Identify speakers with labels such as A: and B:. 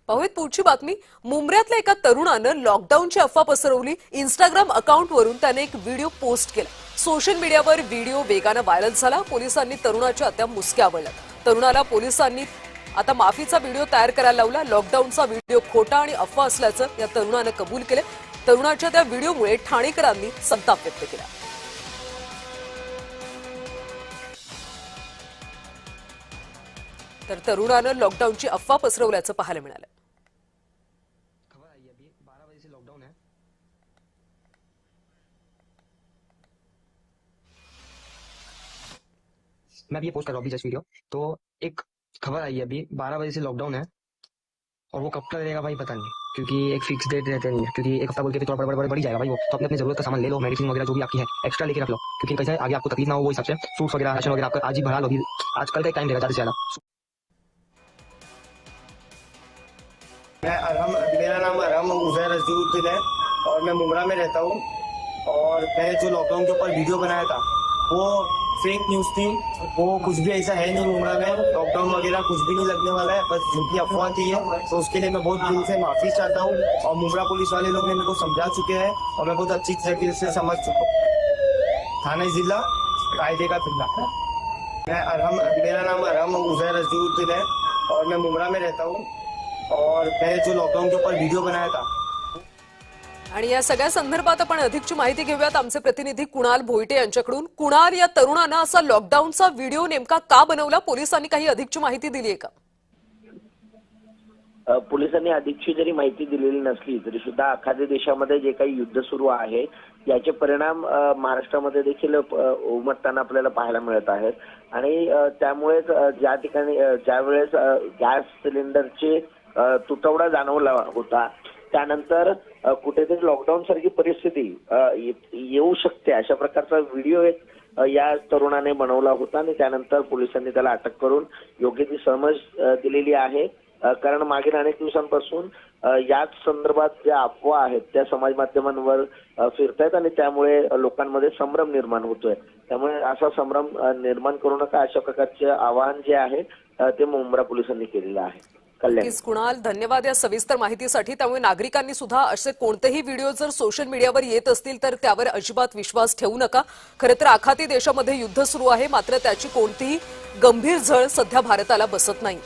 A: पाहूयात पुढची बातमी। मुंबऱ्यातल्या एका तरुणानं लॉकडाऊनची अफवा पसरवली। इंस्टाग्राम अकाउंटवरून त्याने एक व्हिडिओ पोस्ट केला। सोशल मीडियावर व्हिडिओ वेगाने व्हायरल झाला। पोलिसांनी तरुणाच्या त्या मुसक्या आवळल्या। तरुणाला पोलिसांनी आता माफीचा व्हिडिओ तयार करायला लावला। लॉकडाऊनचा व्हिडिओ खोटा आणि अफवा असल्याचं या तरुणाने कबूल केले। तरुणाच्या त्या व्हिडिओमुळे ठाणेकरांनी संताप व्यक्त केला। तर तरुणानं लॉकडाऊनची अफवा पसरवल्याचं पाहायला मिळालं।
B: खबर आई है अभी 12 बजे से लॉकडाउन है। मैं अभी ये पोस्ट कर रहा हूँ अभी जस्ट वीडियो। तो एक खबर आई है अभी 12 बजे से लॉकडाउन है और वो कब तक रहेगा भाई पता नहीं, क्योंकि एक फिक्स डेट रहते नहीं है, क्योंकि एक हफ्ता बोल के थोड़ा बढ़ जाएगा भाई। वो तो अपनी जरूरत का सामान ले लो, मेडिसिन वगैरह जो भी आपकी है एक्स्ट्रा लेके रख लो, क्योंकि कैसे आगे आपको तकलीफ ना हो वो हिसाब से फ्रूट्स वगैरह राशन वगैरह आपका आज ही भरा लो। अभी आजकल का टाइम रहेगा ज्यादा से ज्यादा।
C: मेरा नाम अरहम उजैर रजूद्दीन है और मैं मुंब्रा में रहता हूँ। और मैंने जो लॉकडाउन के ऊपर वीडियो बनाया था वो फेक न्यूज़ थी। वो कुछ भी ऐसा है नहीं, मुंब्रा में लॉकडाउन वगैरह कुछ भी नहीं लगने वाला है, बस झूठी अफवाह थी है। तो उसके लिए मैं बहुत दिल से माफी चाहता हूँ और मुंब्रा पुलिस वाले लोग ने मेरे को समझा चुके हैं और मैं बहुत अच्छी तरीके से समझ चुका हूँ। थाना जिला कायदे का खिला। मेरा नाम अरहम उजैर रजूद्दीन है और मैं मुंब्रा में रहता हूँ। और मैंने जो लॉकडाउन के ऊपर व्हिडिओ बनाया था
A: आणि या सगळ्या संदर्भात आपण अधिकची माहिती घेऊयात आमचे प्रतिनिधी कुणाल भोईटे यांच्याकडून। कुणाल, या तरुणानं असा लॉकडाऊनचा व्हिडिओ नेमका का बनवला? पोलिसांनी काही अधिकची माहिती दिली आहे का?
D: पोलिसांनी अधिकची जरी माहिती दिलेली नसली तरी सुद्धा एखाद्या देशामध्ये जे काही युद्ध सुरू आहे याचे परिणाम महाराष्ट्रामध्ये देखील उमटताना आपल्याला पाहायला मिळत आहेत। आणि त्यामुळेच ज्या ठिकाणी ज्यावेळेस गॅस सिलेंडरचे तुटवडा जाणवला होता त्यानंतर कुठेतरी लॉकडाऊन सारखी परिस्थिती येऊ शकते अशा प्रकारचा व्हिडिओ या तरुणाने बनवला होता आणि त्यानंतर पोलिसांनी त्याला अटक करून योग्य ती समज दिलेली आहे। कारण मागील अनेक दिवसांपासून याच संदर्भात ज्या अफवा आहेत त्या समाज माध्यमांवर फिरतायत आणि त्यामुळे लोकांमध्ये संभ्रम निर्माण होतोय। त्यामुळे असा संभ्रम निर्माण करू नका अशा प्रकारचे आवाहन जे आहे ते मुंब्रा पोलिसांनी केलेलं आहे।
A: कुणाल, धन्यवाद या सविस्तर माहितीसाठी। त्यामुळे नागरिकांनी सुद्धा असे कोणतेही व्हिडिओ जर सोशल मीडियावर येत असतील तर त्यावर अजिबात विश्वास ठेवू नका। खरं तर आखाती देशामध्ये युद्ध सुरू आहे, मात्र त्याची कोणतीही गंभीर झळ सध्या भारताला बसत नाही।